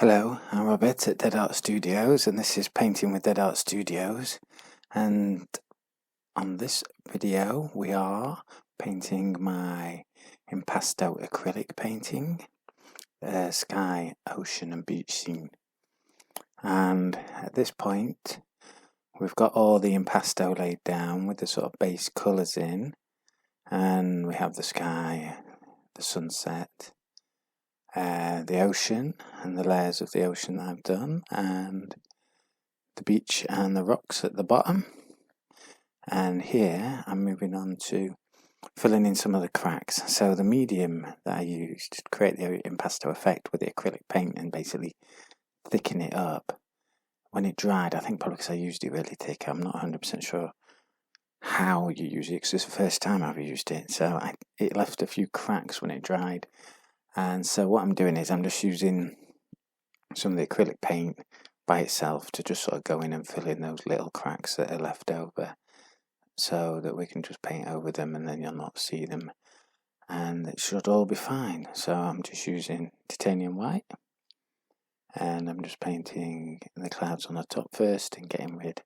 Hello, I'm Robert at Deadartstudios, and this is Painting with Deadartstudios. And on this video, we are painting my Impasto Acrylic painting, sky, ocean, and beach scene. And at this point, we've got all the impasto laid down with the sort of base colours in, and we have the sky, the sunset, the ocean and the layers of the ocean that I've done, and the beach and the rocks at the bottom. And here I'm moving on to filling in some of the cracks. So the medium that I used to create the impasto effect with the acrylic paint and basically thicken it up, when it dried, I think probably because I used it really thick, I'm not 100% sure how you use it because it's the first time I've used it, so it left a few cracks when it dried. And so what I'm doing is I'm just using some of the acrylic paint by itself to just sort of go in and fill in those little cracks that are left over, so that we can just paint over them and then you'll not see them, and it should all be fine. So I'm just using titanium white, and I'm just painting the clouds on the top first and getting rid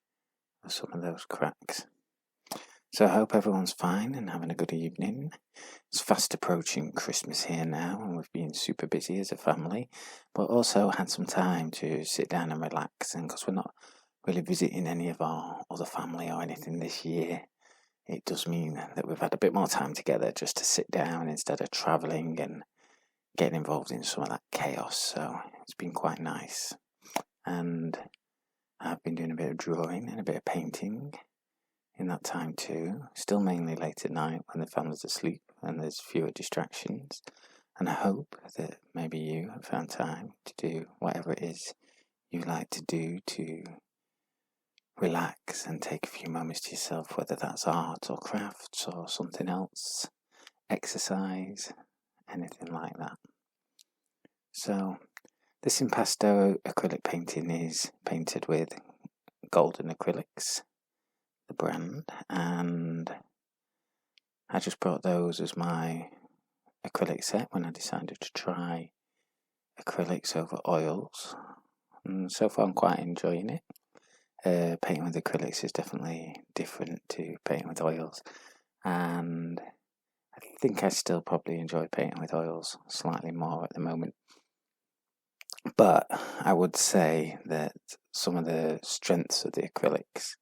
of some of those cracks. So I hope everyone's fine and having a good evening. It's fast approaching Christmas here now, and we've been super busy as a family, but also had some time to sit down and relax. And because we're not really visiting any of our other family or anything this year, it does mean that we've had a bit more time together just to sit down instead of travelling and getting involved in some of that chaos. So it's been quite nice. And I've been doing a bit of drawing and a bit of painting in that time too, still mainly late at night when the family's asleep and there's fewer distractions. And I hope that maybe you have found time to do whatever it is you like to do to relax and take a few moments to yourself, whether that's art or crafts or something else, exercise, anything like that. So this impasto acrylic painting is painted with golden acrylics, the brand, and I just brought those as my acrylic set when I decided to try acrylics over oils, and so far I'm quite enjoying it. Painting with acrylics is definitely different to painting with oils, and I think I still probably enjoy painting with oils slightly more at the moment. But I would say that some of the strengths of the acrylics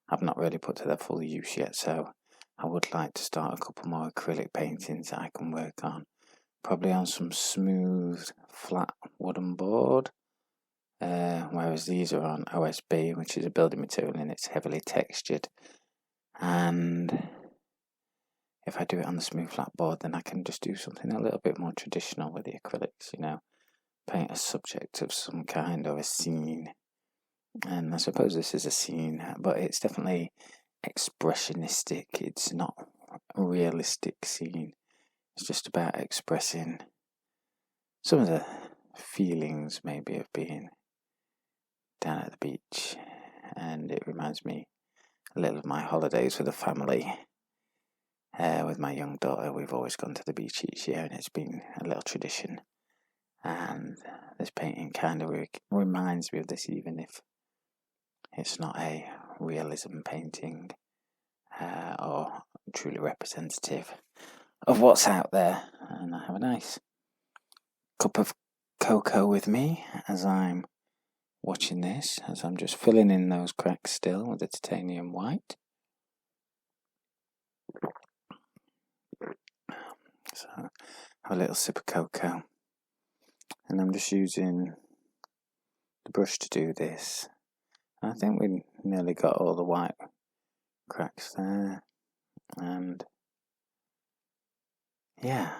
I've not really put to their full use yet, so I would like to start a couple more acrylic paintings that I can work on, probably on some smooth, flat wooden board, whereas these are on OSB, which is a building material and it's heavily textured. And if I do it on the smooth flat board, then I can just do something a little bit more traditional with the acrylics, paint a subject of some kind or a scene. And I suppose this is a scene, but it's definitely expressionistic. It's not a realistic scene. It's just about expressing some of the feelings maybe of being down at the beach. And it reminds me a little of my holidays with the family. With my young daughter, we've always gone to the beach each year, and it's been a little tradition. And this painting kind of reminds me of this, even if it's not a realism painting or truly representative of what's out there. And I have a nice cup of cocoa with me as I'm watching this, as I'm just filling in those cracks still with the titanium white. So I have a little sip of cocoa, and I'm just using the brush to do this. I think we nearly got all the white cracks there, and yeah,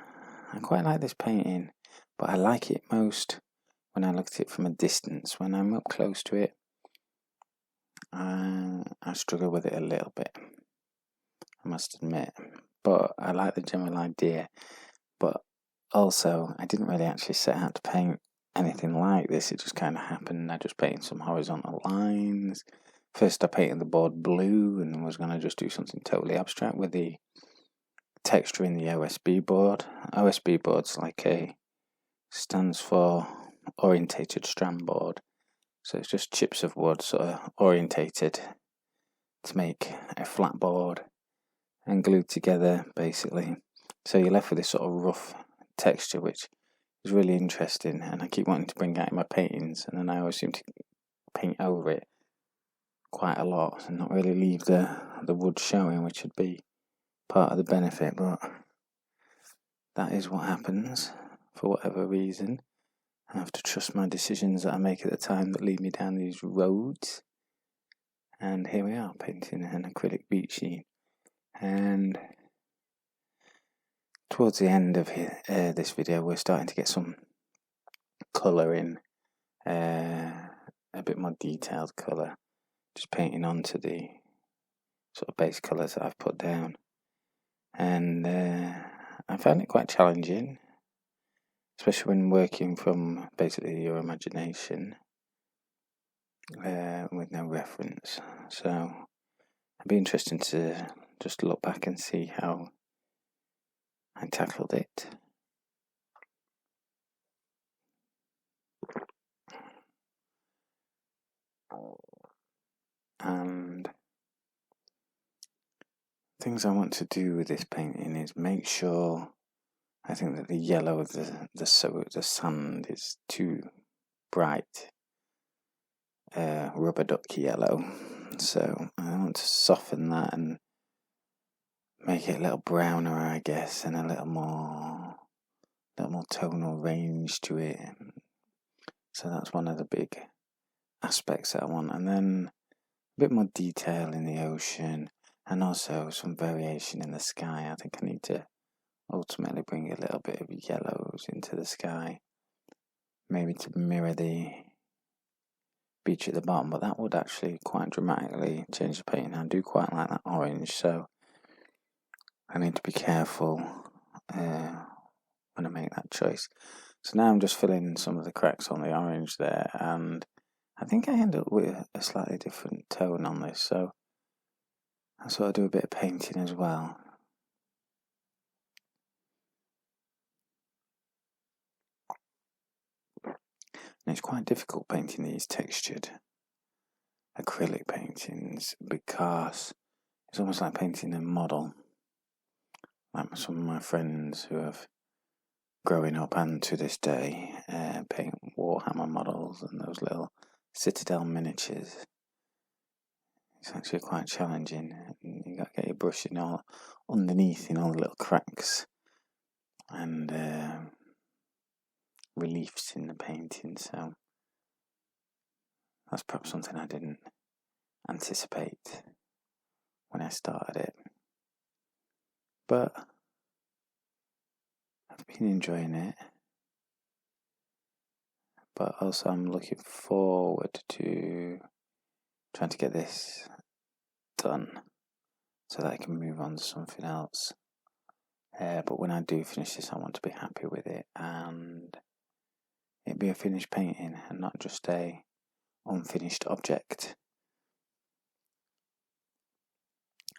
I quite like this painting, but I like it most when I look at it from a distance. When I'm up close to it, I struggle with it a little bit, I must admit, but I like the general idea. But also, I didn't really actually set out to paint anything like this. It just kind of happened. I just painted some horizontal lines. First I painted the board blue and was going to just do something totally abstract with the texture in the OSB board. OSB board's stands for orientated strand board. So it's just chips of wood sort of orientated to make a flat board and glued together basically. So you're left with this sort of rough texture, which is really interesting, and I keep wanting to bring out in my paintings, and then I always seem to paint over it quite a lot and not really leave the wood showing, which would be part of the benefit, but that is what happens for whatever reason. I have to trust my decisions that I make at the time that lead me down these roads. And here we are, painting an acrylic beach scene. And towards the end of this video, we're starting to get some colour in, a bit more detailed colour, just painting onto the sort of base colours that I've put down. And I found it quite challenging, especially when working from basically your imagination with no reference. So it'd be interesting to just look back and see how I tackled it. And things I want to do with this painting is make sure, I think that the yellow of the sand is too bright, rubber duck yellow. So I want to soften that and make it a little browner, I guess, and a little more tonal range to it. So that's one of the big aspects that I want. And then a bit more detail in the ocean, and also some variation in the sky. I think I need to ultimately bring a little bit of yellows into the sky, maybe to mirror the beach at the bottom, but that would actually quite dramatically change the painting. I do quite like that orange, so I need to be careful when I make that choice. So now I'm just filling some of the cracks on the orange there, and I think I end up with a slightly different tone on this, so I sort of do a bit of painting as well. And it's quite difficult painting these textured acrylic paintings because it's almost like painting a model. Like some of my friends who have, growing up and to this day, paint Warhammer models and those little Citadel miniatures. It's actually quite challenging. You got to get your brush in all underneath in all the little cracks and reliefs in the painting. So that's perhaps something I didn't anticipate when I started it. But I've been enjoying it. But also I'm looking forward to trying to get this done so that I can move on to something else. But when I do finish this, I want to be happy with it and it be a finished painting and not just a unfinished object.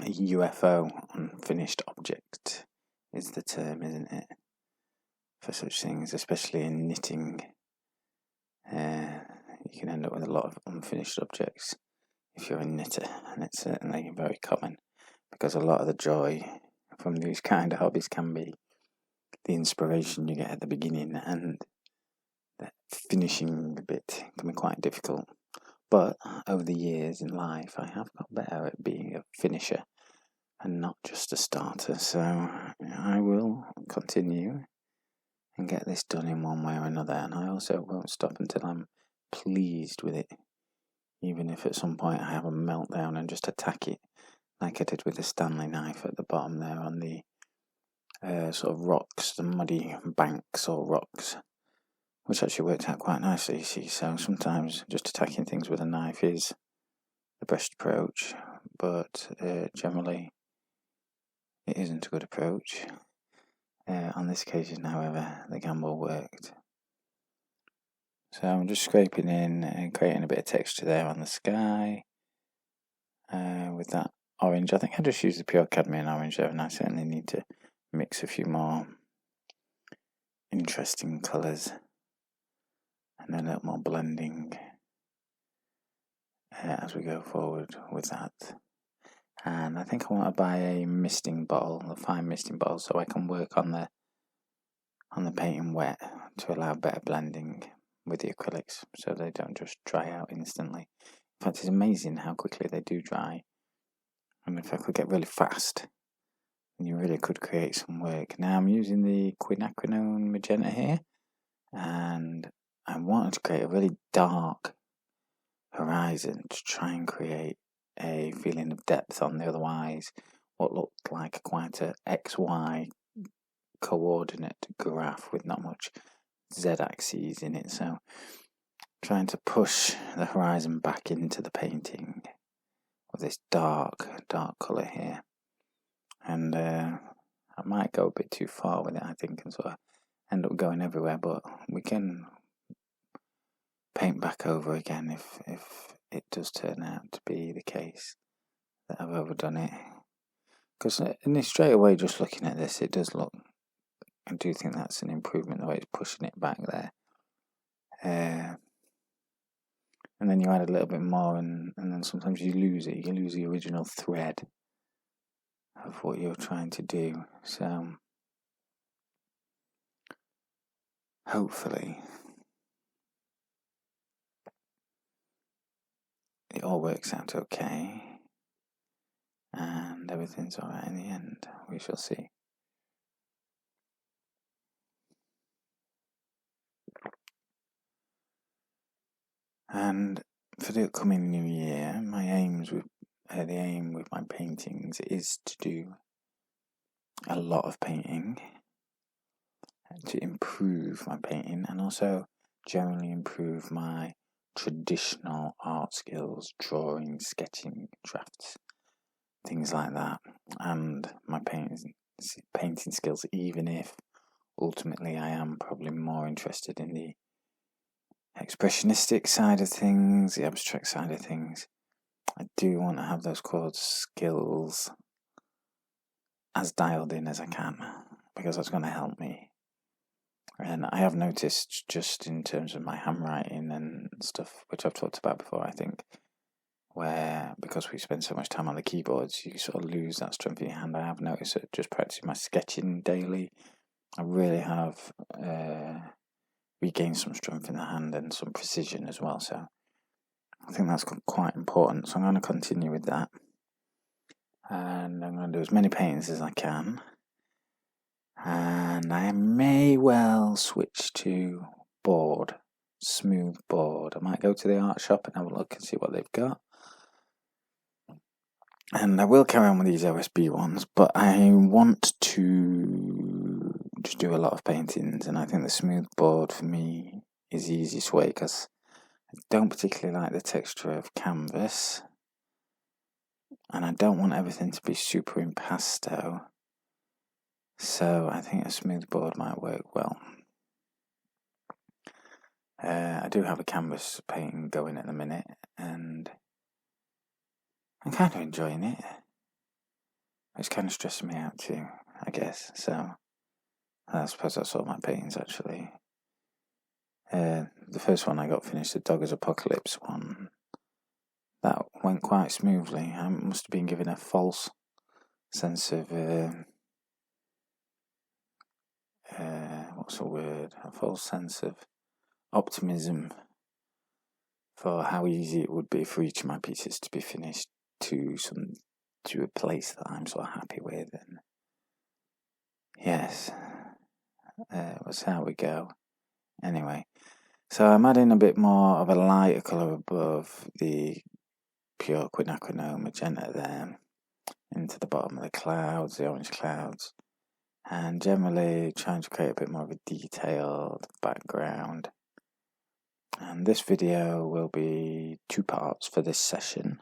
A UFO, unfinished object, is the term, isn't it? For such things, especially in knitting, you can end up with a lot of unfinished objects if you're a knitter, and it's certainly very common because a lot of the joy from these kind of hobbies can be the inspiration you get at the beginning, and the finishing the bit can be quite difficult. But over the years in life, I have got better at being a finisher and not just a starter. So I will continue and get this done in one way or another. And I also won't stop until I'm pleased with it, even if at some point I have a meltdown and just attack it, like I did with the Stanley knife at the bottom there on the sort of rocks, the muddy banks or rocks, which actually worked out quite nicely, you see. So sometimes just attacking things with a knife is the best approach, but generally it isn't a good approach. On this occasion, however, the gamble worked. So I'm just scraping in and creating a bit of texture there on the sky with that orange. I think I just used the pure cadmium orange there, and I certainly need to mix a few more interesting colours and a little more blending as we go forward with that. And I think I want to buy a misting bottle, a fine misting bottle, so I can work on the painting wet to allow better blending with the acrylics, so they don't just dry out instantly. In fact, it's amazing how quickly they do dry. I mean, if I could get really fast, then you really could create some work. Now I'm using the quinacridone magenta here, and I wanted to create a really dark horizon to try and create a feeling of depth on the otherwise what looked like quite a XY coordinate graph with not much z-axes in it, so trying to push the horizon back into the painting with this dark colour here. And I might go a bit too far with it, I think, and sort of end up going everywhere, but we can paint back over again if it does turn out to be the case that I've overdone it. Because straight away, just looking at this, it does look, I do think that's an improvement, the way it's pushing it back there. And then you add a little bit more, and then sometimes you lose it. You lose the original thread of what you're trying to do. So hopefully it all works out okay, and everything's alright in the end. We shall see. And for the upcoming new year, my aims with the aim with my paintings is to do a lot of painting, to improve my painting, and also generally improve my traditional art skills, drawing, sketching, drafts, things like that, and my painting skills, even if ultimately I am probably more interested in the expressionistic side of things, the abstract side of things. I do want to have those core skills as dialed in as I can, because that's going to help me. And I have noticed, just in terms of my handwriting and stuff, which I've talked about before, I think, where because we spend so much time on the keyboards, you sort of lose that strength in your hand. I have noticed that just practicing my sketching daily, I really have regained some strength in the hand and some precision as well. So I think that's quite important. So I'm going to continue with that, and I'm going to do as many paintings as I can. And I may well switch to board, smooth board. I might go to the art shop and have a look and see what they've got. And I will carry on with these OSB ones, but I want to just do a lot of paintings, and I think the smooth board for me is the easiest way, because I don't particularly like the texture of canvas, and I don't want everything to be super impasto. So I think a smooth board might work well. I do have a canvas painting going at the minute, and I'm kind of enjoying it. It's kind of stressing me out too, I guess. So I suppose that's all my paintings actually. The first one I got finished, the Dogger's Apocalypse one, that went quite smoothly. I must have been given a false sense of what's the word? A false sense of optimism for how easy it would be for each of my pieces to be finished to a place that I'm so happy with. And yes, we'll see how we go. Anyway, so I'm adding a bit more of a lighter colour above the pure quinacridone magenta there, into the bottom of the clouds, the orange clouds, and generally trying to create a bit more of a detailed background. And this video will be 2 parts for this session,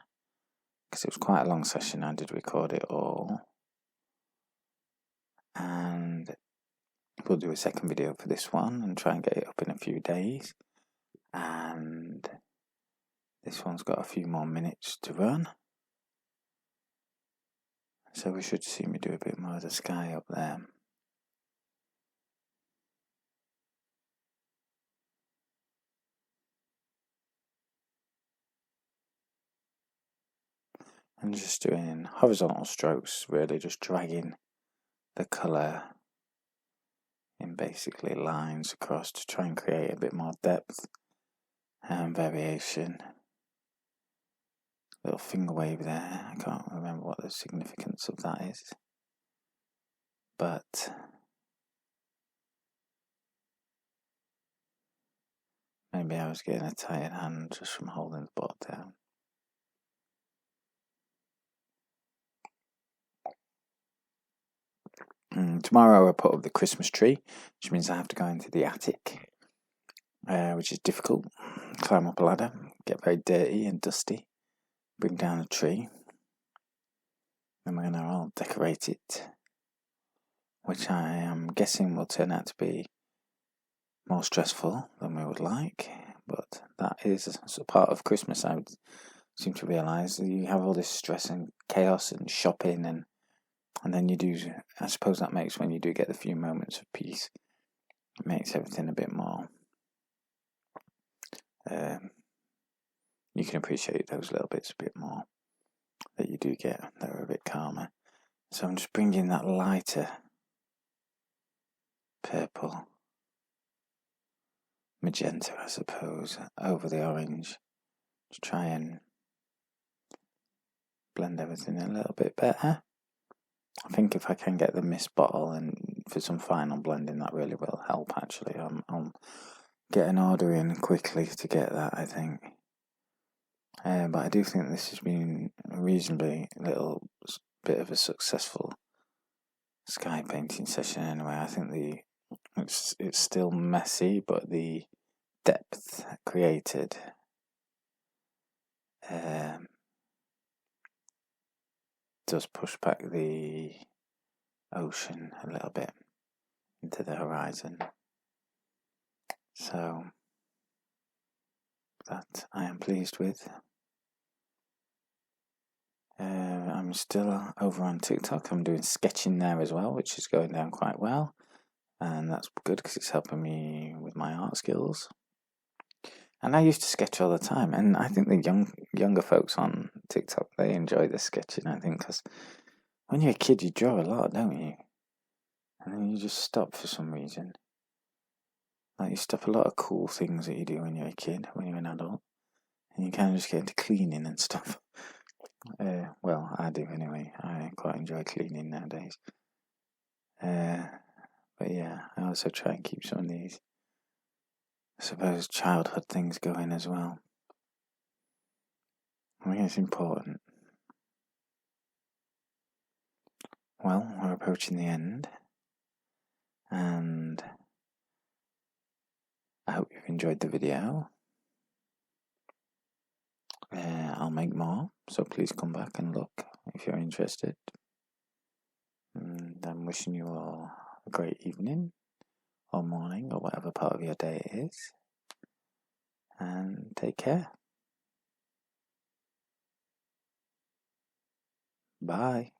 because it was quite a long session. I did record it all, and we'll do a second video for this one and try and get it up in a few days. And this one's got a few more minutes to run, so we should see me do a bit more of the sky up there. and just doing horizontal strokes, really just dragging the colour in basically lines across to try and create a bit more depth and variation. Little finger wave there, I can't remember what the significance of that is, but maybe I was getting a tired hand just from holding the board down. Tomorrow I put up the Christmas tree, which means I have to go into the attic, which is difficult. Climb up a ladder, get very dirty and dusty, bring down a tree, then we're going to all decorate it, which I am guessing will turn out to be more stressful than we would like, but that is a part of Christmas. I would seem to realise that you have all this stress and chaos and shopping, and then you do, I suppose that makes, when you do get the few moments of peace, it makes everything a bit more, you can appreciate those little bits a bit more that you do get, that are a bit calmer. So I'm just bringing that lighter purple, magenta I suppose, over the orange to try and blend everything a little bit better. I think if I can get the mist bottle and for some final blending, that really will help actually. I'll get an order in quickly to get that, I think. But I do think this has been a reasonably little bit of a successful sky painting session anyway. I think it's still messy, but the depth created does push back the ocean a little bit into the horizon. So that I am pleased with. I'm still over on TikTok. I'm doing sketching there as well, which is going down quite well, and that's good because it's helping me with my art skills. And I used to sketch all the time, and I think the younger folks on TikTok, they enjoy the sketching, I think, because when you're a kid you draw a lot, don't you? And then you just stop for some reason. Like you stop a lot of cool things that you do when you're a kid, when you're an adult, and you kind of just get into cleaning and stuff. Well, I do anyway. I quite enjoy cleaning nowadays. But yeah, I also try and keep some of these, I suppose, childhood things going as well. I think it's important. Well, we're approaching the end, and I hope you've enjoyed the video. I'll make more, so please come back and look if you're interested. And I'm wishing you all a great evening, or morning, or whatever part of your day it is. And take care. Bye.